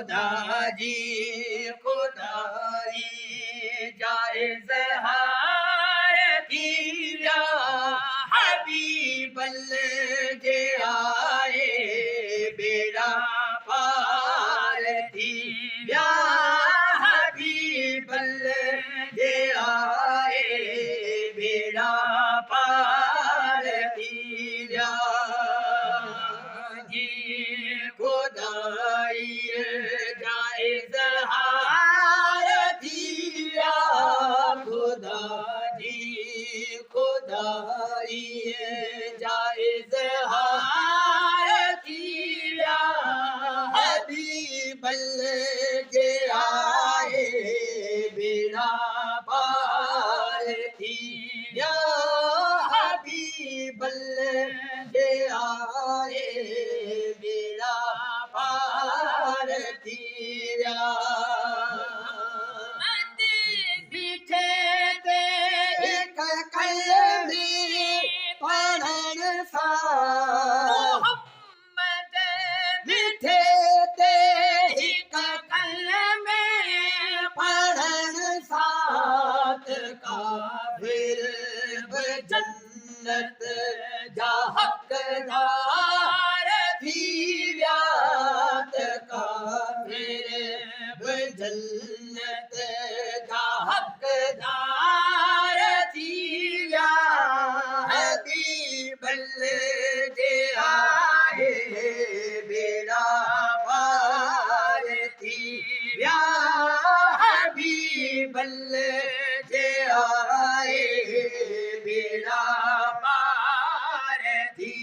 खुदा जी खुदाई जायज़ हार किया हबीबल जे आए बेड़ा पार थी या हबीबल जे आए बेड़ा पार थी या जी खुदाई जायज़ हार दिया खुदा जी खुदाई जायज़ हार दिया हबीबल जे आए बेड़ा पार थी या हबीबल जे आए बेड़ा पार थी या बीठे ते एक कलमी पढ़ण सां बीठे ते एक कलमी पढ़ण सां काफिर बि जन्नत जा हक़दार थी विया त काफिर बि जन्नत जा हक़दार थी विया हबीबल जे आए बेड़ा पार थी विया हबीबल जे आए बेड़ा पार थी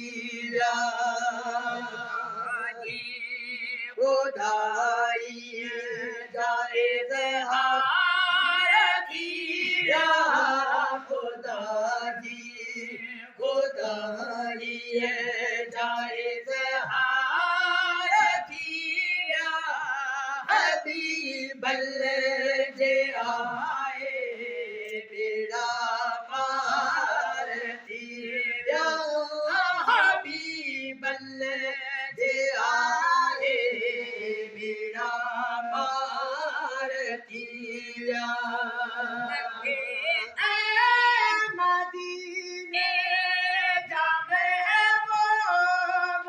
विया खुदाई जायज़ हार किया खुदा जी खुदाई जायज़ हार किया हबीबल जे आए बेड़ा पार थी विया हबीबल जे आए बेड़ा पार थी विया मदीने जा महबूब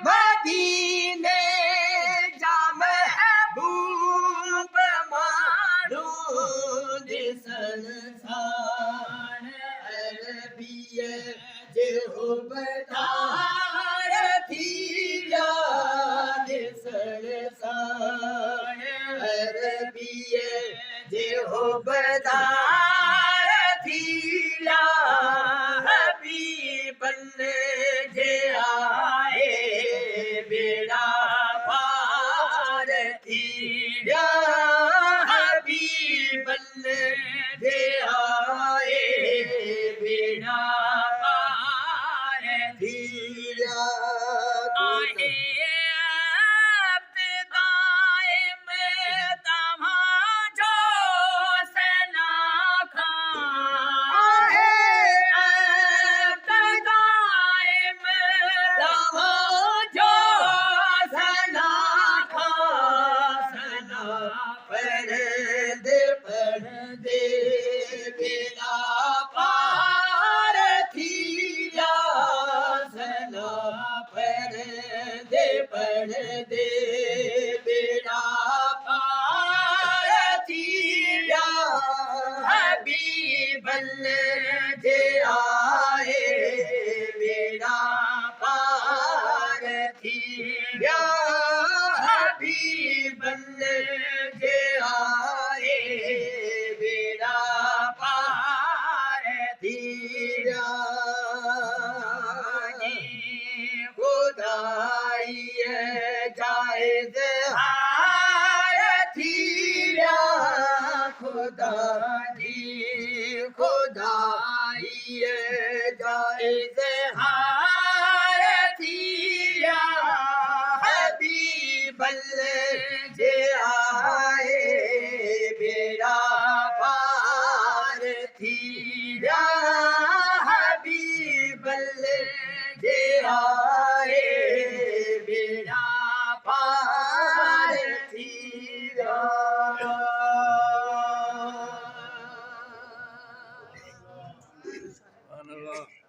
मदीने जा महबूब माण्हू ॾिसण साण अरबीअ जे हुबदार थी विया ॾिसण साण अरबीअ जे हुबदार थी विया हबीबल जे आए बेड़ा पार थी विया हबीबल जे आए बेड़ा पार थी विया बेड़ा पार थी विया सना पढ़ंदे बेड़ा पार थी विया हबीबल जे आए बेड़ा पार थी विया हबीबल जे आए बेड़ा पार थी विया खुदाई जायज़ हार थी विया खुदा जी खुदाई जायज़ हार थी विया हबीबल जे आए बेड़ा पार थी विया हबीबल जे आए वाह